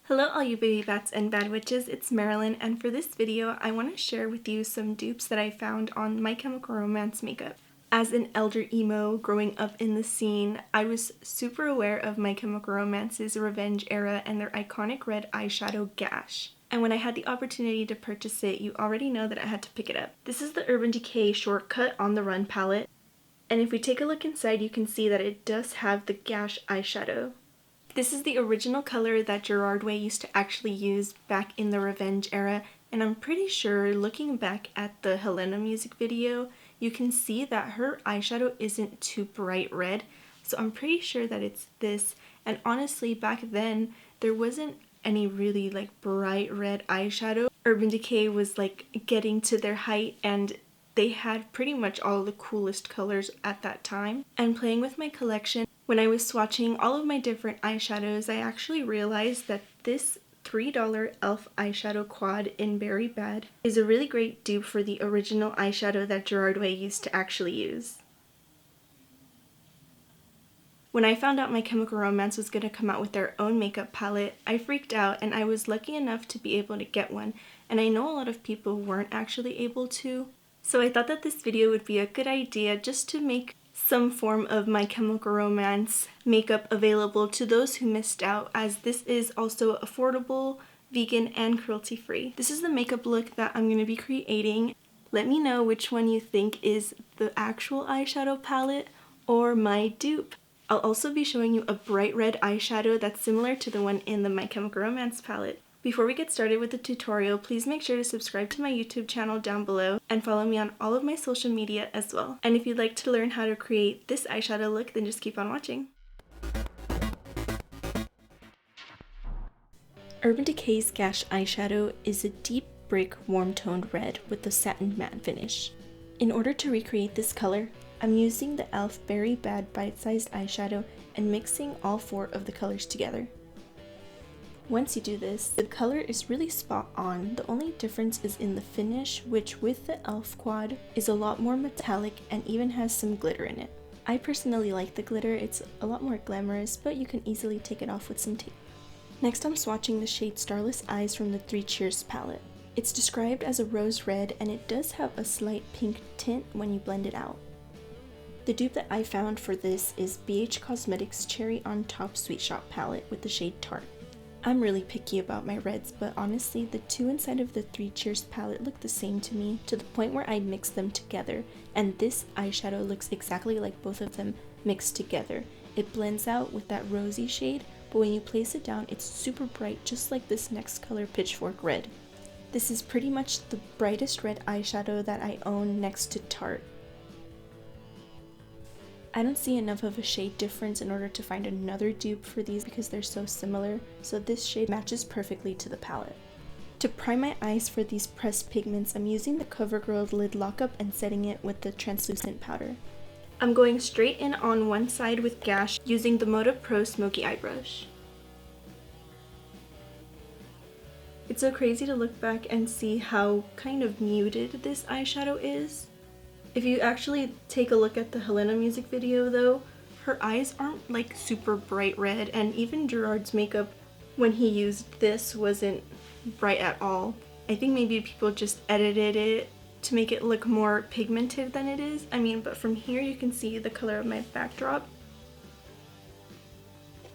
Hello all you baby bats and bad witches, it's Marilyn, and for this video I want to share with you some dupes that I found on My Chemical Romance makeup. As an elder emo growing up in the scene, I was super aware of My Chemical Romance's Revenge era and their iconic red eyeshadow Gash. And when I had the opportunity to purchase it, you already know that I had to pick it up. This is the Urban Decay Shortcut On the Run palette, and if we take a look inside you can see that it does have the Gash eyeshadow. This is the original color that Gerard Way used to actually use back in the Revenge era, and I'm pretty sure looking back at the Helena music video, you can see that her eyeshadow isn't too bright red, so I'm pretty sure that it's this. And honestly, back then, there wasn't any really bright red eyeshadow. Urban Decay was getting to their height, and they had pretty much all the coolest colors at that time. And playing with my collection, when I was swatching all of my different eyeshadows, I actually realized that this $3 e.l.f. eyeshadow quad in Berry Bad is a really great dupe for the original eyeshadow that Gerard Way used to actually use. When I found out My Chemical Romance was going to come out with their own makeup palette, I freaked out, and I was lucky enough to be able to get one, and I know a lot of people weren't actually able to. So I thought that this video would be a good idea just to make some form of My Chemical Romance makeup available to those who missed out, as this is also affordable, vegan, and cruelty-free. This is the makeup look that I'm going to be creating. Let me know which one you think is the actual eyeshadow palette or my dupe. I'll also be showing you a bright red eyeshadow that's similar to the one in the My Chemical Romance palette. Before we get started with the tutorial, please make sure to subscribe to my YouTube channel down below and follow me on all of my social media as well. And if you'd like to learn how to create this eyeshadow look, then just keep on watching. Urban Decay's Gash eyeshadow is a deep brick warm-toned red with a satin matte finish. In order to recreate this color, I'm using the e.l.f. Berry Bad bite-sized eyeshadow and mixing all four of the colors together. Once you do this, the color is really spot on. The only difference is in the finish, which with the e.l.f. quad is a lot more metallic and even has some glitter in it. I personally like the glitter, it's a lot more glamorous, but you can easily take it off with some tape. Next I'm swatching the shade Starless Eyes from the Three Cheers palette. It's described as a rose red, and it does have a slight pink tint when you blend it out. The dupe that I found for this is BH Cosmetics Cherry on Top Sweet Shop palette with the shade Tart. I'm really picky about my reds, but honestly the two inside of the Three Cheers palette look the same to me, to the point where I mix them together, and this eyeshadow looks exactly like both of them mixed together. It blends out with that rosy shade, but when you place it down it's super bright, just like this next color, Pitchfork Red. This is pretty much the brightest red eyeshadow that I own next to Tarte. I don't see enough of a shade difference in order to find another dupe for these because they're so similar, so this shade matches perfectly to the palette. To prime my eyes for these pressed pigments, I'm using the CoverGirl lid lockup and setting it with the translucent powder. I'm going straight in on one side with Gash using the Moda Pro Smoky Eye Brush. It's so crazy to look back and see how kind of muted this eyeshadow is. If you actually take a look at the Helena music video though, her eyes aren't super bright red, and even Gerard's makeup when he used this wasn't bright at all. I think maybe people just edited it to make it look more pigmented than it is. But from here you can see the color of my backdrop.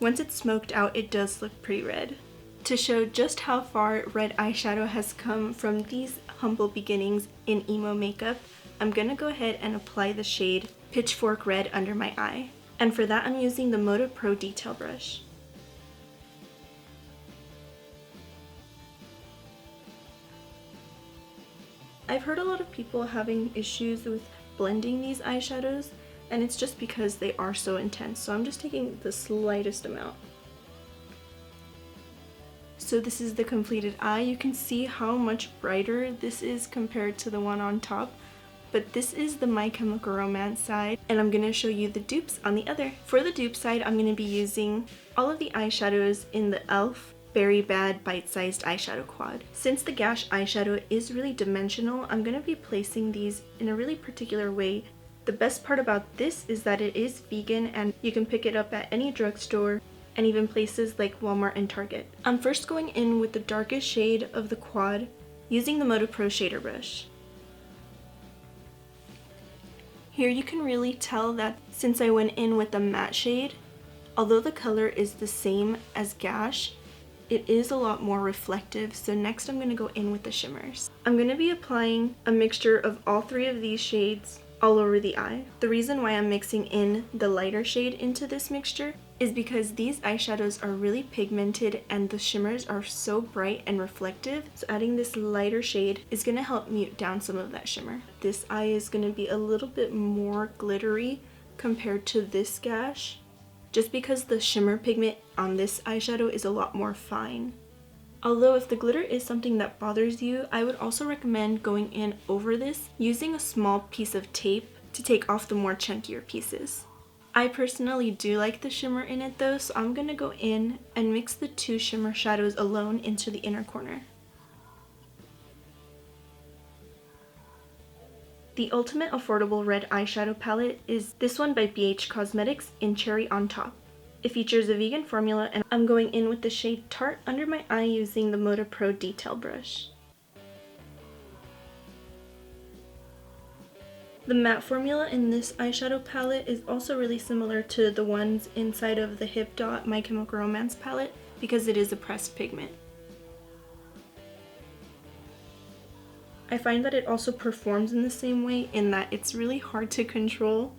Once it's smoked out, it does look pretty red. To show just how far red eyeshadow has come from these humble beginnings in emo makeup, I'm gonna go ahead and apply the shade Pitchfork Red under my eye. And for that I'm using the Moda Pro Detail Brush. I've heard a lot of people having issues with blending these eyeshadows, and it's just because they are so intense, so I'm just taking the slightest amount. So this is the completed eye. You can see how much brighter this is compared to the one on top. But this is the My Chemical Romance side, and I'm going to show you the dupes on the other. For the dupe side, I'm going to be using all of the eyeshadows in the e.l.f. Berry Bad bite-sized eyeshadow quad. Since the Gash eyeshadow is really dimensional, I'm going to be placing these in a really particular way. The best part about this is that it is vegan, and you can pick it up at any drugstore and even places like Walmart and Target. I'm first going in with the darkest shade of the quad using the Moda Pro shader brush. Here you can really tell that since I went in with the matte shade, although the color is the same as Gash, it is a lot more reflective. So next I'm going to go in with the shimmers. I'm going to be applying a mixture of all three of these shades all over the eye. The reason why I'm mixing in the lighter shade into this mixture is because these eyeshadows are really pigmented and the shimmers are so bright and reflective. So adding this lighter shade is going to help mute down some of that shimmer. This eye is going to be a little bit more glittery compared to this Gash, just because the shimmer pigment on this eyeshadow is a lot more fine. Although if the glitter is something that bothers you, I would also recommend going in over this using a small piece of tape to take off the more chunkier pieces. I personally do like the shimmer in it though, so I'm going to go in and mix the two shimmer shadows alone into the inner corner. The ultimate affordable red eyeshadow palette is this one by BH Cosmetics in Cherry on Top. It features a vegan formula and I'm going in with the shade Tart under my eye using the Moda Pro detail brush. The matte formula in this eyeshadow palette is also really similar to the ones inside of the Hip Dot My Chemical Romance palette because it is a pressed pigment. I find that it also performs in the same way in that it's really hard to control.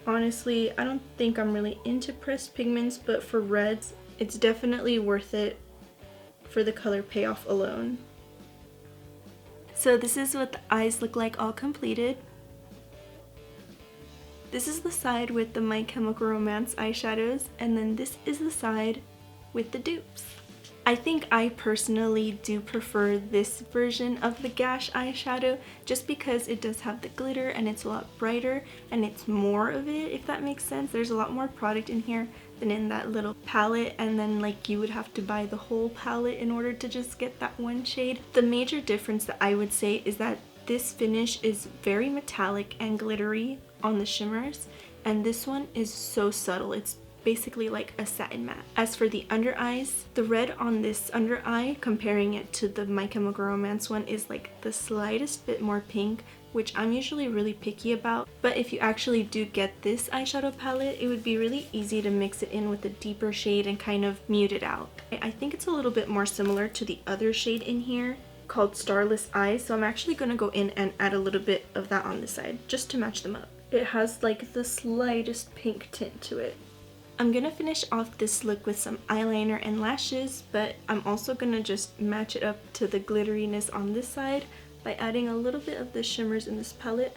Honestly, I don't think I'm really into pressed pigments, but for reds, it's definitely worth it for the color payoff alone. So this is what the eyes look like all completed. This is the side with the My Chemical Romance eyeshadows, and then this is the side with the dupes. I think I personally do prefer this version of the Gash eyeshadow just because it does have the glitter and it's a lot brighter and it's more of it, if that makes sense. There's a lot more product in here than in that little palette, and then like you would have to buy the whole palette in order to just get that one shade. The major difference that I would say is that this finish is very metallic and glittery on the shimmers, and this one is so subtle. It's basically like a satin matte. As for the under eyes, the red on this under eye, comparing it to the My Chemical Romance one, is like the slightest bit more pink, which I'm usually really picky about. But if you actually do get this eyeshadow palette, it would be really easy to mix it in with a deeper shade and kind of mute it out. I think it's a little bit more similar to the other shade in here called Starless Eyes, so I'm actually going to go in and add a little bit of that on this side just to match them up. It has like the slightest pink tint to it. I'm gonna finish off this look with some eyeliner and lashes, but I'm also gonna just match it up to the glitteriness on this side by adding a little bit of the shimmers in this palette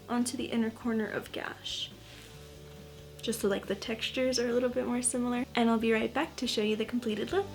onto the inner corner of Gash. Just so like the textures are a little bit more similar. And I'll be right back to show you the completed look.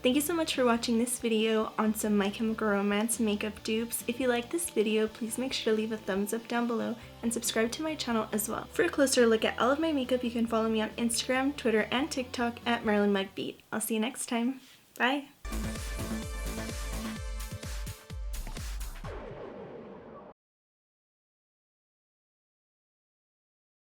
Thank you so much for watching this video on some My Chemical Romance makeup dupes. If you like this video, please make sure to leave a thumbs up down below and subscribe to my channel as well. For a closer look at all of my makeup, you can follow me on Instagram, Twitter, and TikTok at MarilynMugBeat. I'll see you next time. Bye!